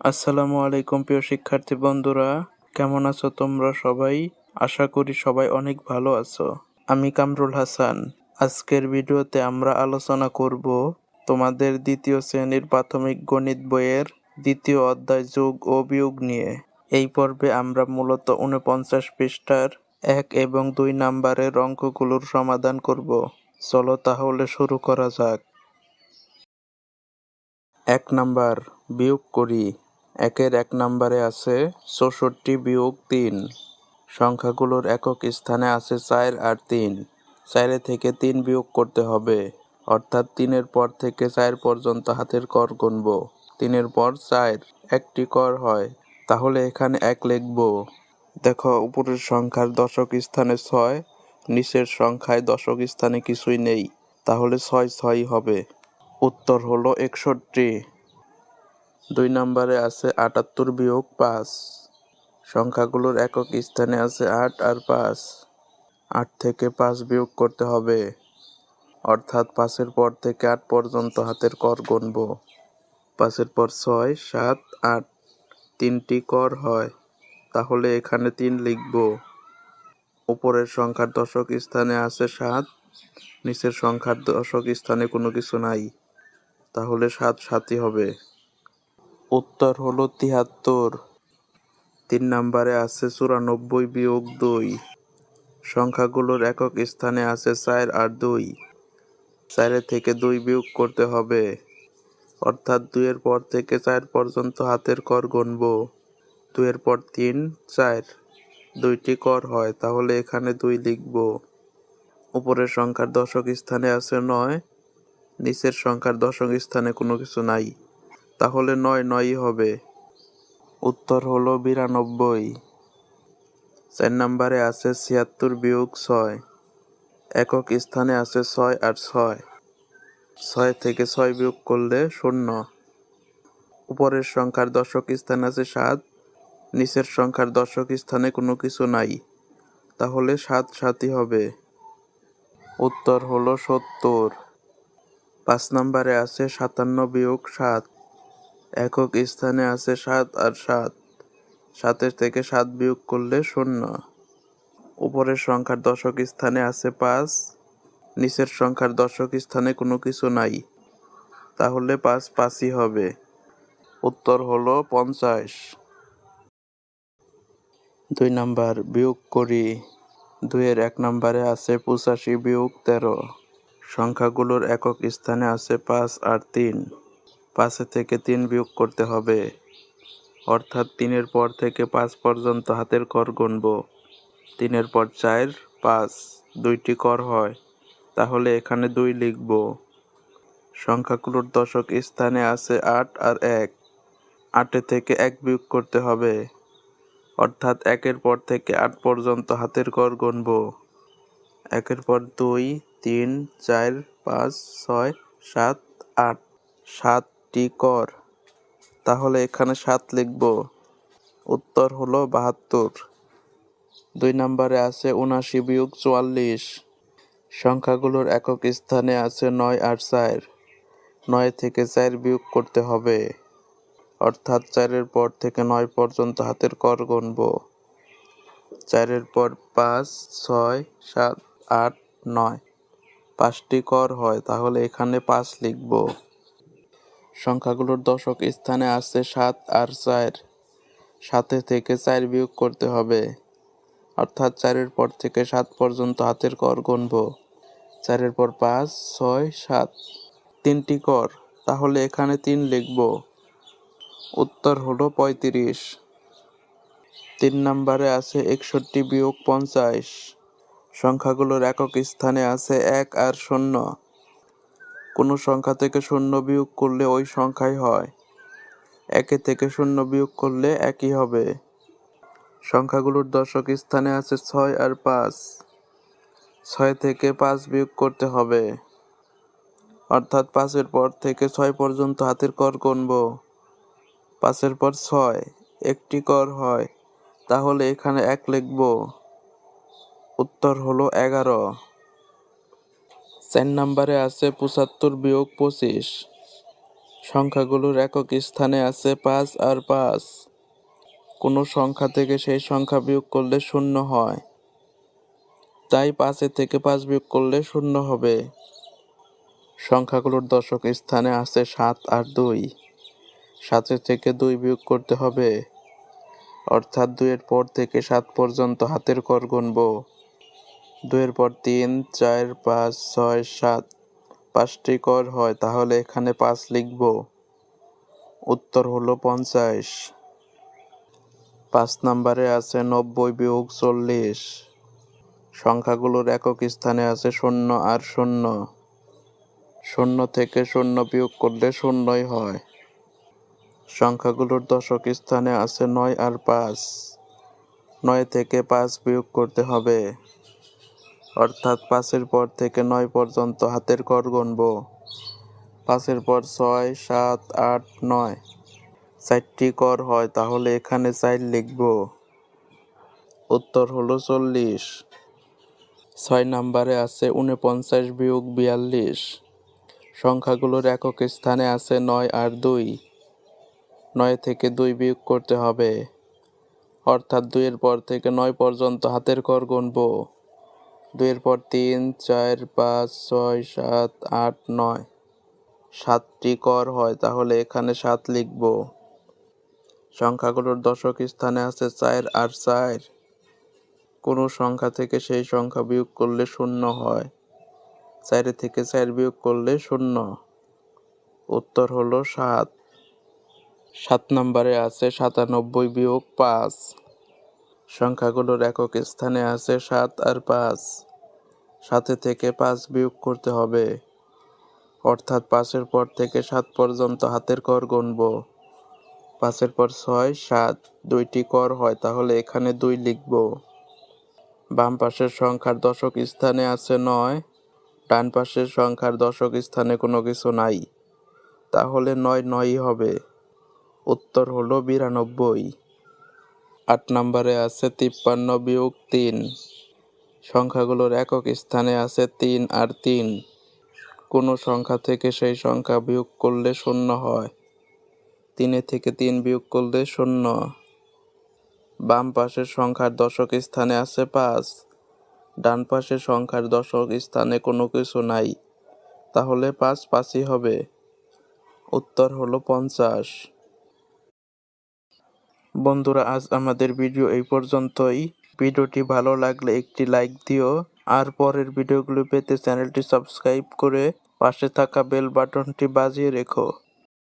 আসসালামু আলাইকুম প্রিয় শিক্ষার্থী বন্ধুরা, কেমন আছো তোমরা সবাই? আশা করি সবাই অনেক ভালো আছো। আমি কামরুল হাসান। আজকের ভিডিওতে আমরা আলোচনা করব তোমাদের দ্বিতীয় শ্রেণীর প্রাথমিক গণিত বইয়ের দ্বিতীয় অধ্যায় যোগ ও বিয়োগ নিয়ে। এই পর্বে আমরা মূলত 49 পৃষ্ঠার 1 এবং 2 নম্বরের অঙ্কগুলোর সমাধান করব। চলো তাহলে শুরু করা যাক। 1 নাম্বার, বিয়োগ করি। 1 নম্বরে আছে 64 বিয়োগ 3। সংখ্যাগুলোর একক স্থানে আছে 4 আর 3। 4 থেকে 3 বিয়োগ করতে হবে, অর্থাৎ 3-এর পর থেকে 4 পর্যন্ত হাতের কর গুনব। 3-এর পর 4 একটি কর হয়, তাহলে এখানে 1 লিখব। দেখো, উপরের সংখ্যার দশক স্থানে 6, নিচের সংখ্যায় দশক স্থানে কিছুই নেই, তাহলে 6 6 হবে। উত্তর হলো 61। 2 নম্বরে আছে 78 বিয়োগ 5। সংখ্যাগুলোর একক স্থানে আছে 8 আর 5। 8 থেকে 5 বিয়োগ করতে হবে, অর্থাৎ 5-এর পর থেকে 8 পর্যন্ত হাতের কর গুনব। 5-এর পর 6 7 8, 3টি কর হয়, তাহলে এখানে 3 লিখব। উপরের সংখ্যার দশক স্থানে আছে 7, নিচের সংখ্যার দশক স্থানে কোনো কিছু নাই, তাহলে 7 7ই হবে। উত্তর হলো 73। 3 নম্বরে আছে 94 বিয়োগ 2। সংখ্যাগুলোর একক স্থানে আছে 4 আর 2। 4 থেকে 2 বিয়োগ করতে হবে, অর্থাৎ 2-এর পর থেকে 4 পর্যন্ত হাতের কর গুনব। 2-এর পর 3 4, 2টি কর হয়, তাহলে এখানে 2 লিখব। উপরের সংখ্যার দশক স্থানে আছে 9, নিচের সংখ্যার দশক স্থানে কোনো কিছু নাই, তাহলে 9 9ই হবে। উত্তর হলো 92। 4 নম্বরে আছে 76 বিয়োগ 6। একক স্থানে আছে 6 আর 6। 6 থেকে 6 বিয়োগ করলে 0। উপরের সংখ্যার দশক স্থানে আছে 7, নিচের সংখ্যার দশক স্থানে কোনো কিছু নাই, তাহলে 7 7ই হবে। উত্তর হলো 70। 5 নম্বরে আছে 57 বিয়োগ 7। একক স্থানে আছে 7 আর 7। 7 থেকে 7 বিয়োগ করলে 0। উপরের সংখ্যার দশক স্থানে আছে 5, নিচের সংখ্যার দশক স্থানে কোনো কিছু নাই, তাহলে 5 5ই হবে। উত্তর হলো 50। 2 নাম্বার, বিয়োগ করি। 2-এর 1 নম্বরে আছে 85 বিয়োগ 13। সংখ্যাগুলোর একক স্থানে আছে 5 আর 3। 5 থেকে 3 বিয়োগ করতে হবে, অর্থাৎ 3-এর পর থেকে 5 পর্যন্ত হাতের কর গুনব। 3-এর পর 4 5, 2টি কর হয়, তাহলে এখানে 2 লিখব। সংখ্যাগুলোর দশক স্থানে আছে 8 আর 1। 8 থেকে 1 বিয়োগ করতে হবে, অর্থাৎ 1-এর পর থেকে 8 পর্যন্ত হাতের কর গুনব। 1-এর পর 2 3 4 5 6 7 8, 7টি কর, তাহলে এখানে 7 লিখব। উত্তর হলো 72। 2 নম্বরে আছে 79 বিয়োগ 44। সংখ্যাগুলোর একক স্থানে আছে 9 আর 4। 9 থেকে 4 বিয়োগ করতে হবে, অর্থাৎ 4-এর পর থেকে 9 পর্যন্ত হাতের কর গুনব। 4-এর পর 5 6 7 8 9, 5টি কর হয়, তাহলে এখানে 5 লিখব। সংখ্যাগুলোর দশক স্থানে আছে 7 আর 4। 7 থেকে 4 বিয়োগ করতে হবে, অর্থাৎ 4-এর পর থেকে 7 পর্যন্ত হাতের কর গুনব। 4-এর পর 5 6 7, 3টি কর, তাহলে এখানে 3 লিখব। উত্তর হলো 35। 3 নম্বরে আছে 61 বিয়োগ 50। সংখ্যাগুলোর একক স্থানে আছে 1 আর 0। কোনো সংখ্যা থেকে 0 বিয়োগ করলে ওই সংখ্যাই হয়। 1 থেকে 0 বিয়োগ করলে একই হবে। সংখ্যাগুলোর দশক স্থানে আছে 6 আর 5। 6 থেকে 5 বিয়োগ করতে হবে, অর্থাৎ 5-এর পর থেকে 6 পর্যন্ত হাতের কর গুনব। 5-এর পর 6 একটি কর হয়, তাহলে এখানে 1 লিখব। উত্তর হলো 11। 4 নম্বরে আছে 75 বিয়োগ 25। সংখ্যাগুলোর একক স্থানে আছে 5 আর 5। কোনো সংখ্যা থেকে সেই সংখ্যা বিয়োগ করলে শূন্য হয়, তাই 5 থেকে 5 বিয়োগ করলে শূন্য হবে। সংখ্যাগুলোর দশক স্থানে আছে 7 আর 2। 7 থেকে 2 বিয়োগ করতে হবে, অর্থাৎ 2 এর পর থেকে 7 পর্যন্ত হাতের ঘর গুনব। 2 এর পর 3, 4, 5, 6, 7 5টি ঘর হয়, তাহলে এখানে 5 লিখব। উত্তর হলো 50। 5 নম্বরে আছে 90 বিয়োগ 40। সংখ্যাগুলোর একক স্থানে আছে 0 আর 0। 0 থেকে 0 বিয়োগ করলে শূন্যই হয়। সংখ্যাগুলোর দশক স্থানে আছে 9 আর 5। 9 থেকে 5 বিয়োগ করতে হবে, অর্থাৎ 5-এর পর থেকে 9 পর্যন্ত হাতের ঘর গুনব। 5-এর পর 6, 7, 8, 9 4টি ঘর হয়, তাহলে এখানে 4 লিখব। উত্তর হলো 40। 6 নম্বরে আছে 49 বিয়োগ 42। সংখ্যাগুলোর একক স্থানে আছে 9 আর 2। 9 থেকে 2 বিয়োগ করতে হবে, অর্থাৎ 2 এর পর থেকে 9 পর্যন্ত হাতের ঘর গুনব। 2 এর পর 3, 4, 5, 6, 7, 8, 9 7টি ঘর হয়, তাহলে এখানে 7 লিখব। সংখ্যাগুলোর দশক স্থানে আছে 4 আর 4। কোনো সংখ্যা থেকে সেই সংখ্যা বিয়োগ করলে শূন্য হয়, 4 থেকে 4 বিয়োগ করলে শূন্য। উত্তর হলো 7। 7 নম্বরে আছে 97 বিয়োগ 5। সংখ্যাগুলোর একক স্থানে আছে 7 আর 5। 7 থেকে 5 বিয়োগ করতে হবে, অর্থাৎ 5-এর পর থেকে 7 পর্যন্ত হাতের ঘর গুনব। 5-এর পর 6, 7 2টি ঘর হয়, তাহলে এখানে 2 লিখব। বাম পাশের সংখ্যার দশক স্থানে আছে 9। ডান পাশের সংখ্যার দশক স্থানে কোনো কিছু নাই, তাহলে 9 9ই হবে। উত্তর হলো 92। 8 নম্বরে আছে 53 বিয়োগ 3। সংখ্যাগুলোর একক স্থানে আছে 3 আর 3। কোনো সংখ্যা থেকে সেই সংখ্যা বিয়োগ করলে শূন্য হয়, 3 থেকে 3 বিয়োগ করলে শূন্য। বাম পাশের সংখ্যার দশক স্থানে আছে 5। ডান পাশের সংখ্যার দশক স্থানে কোনো কিছু নাই, তাহলে 5 5ই হবে। উত্তর হলো 50। বন্ধুরা, আজ আমাদের ভিডিও এই পর্যন্তই। ভিডিওটি ভালো লাগলে একটি লাইক দিও, আর পরের ভিডিওগুলো পেতে চ্যানেলটি সাবস্ক্রাইব করে পাশে থাকা বেল বাটনটি বাজিয়ে রেখো।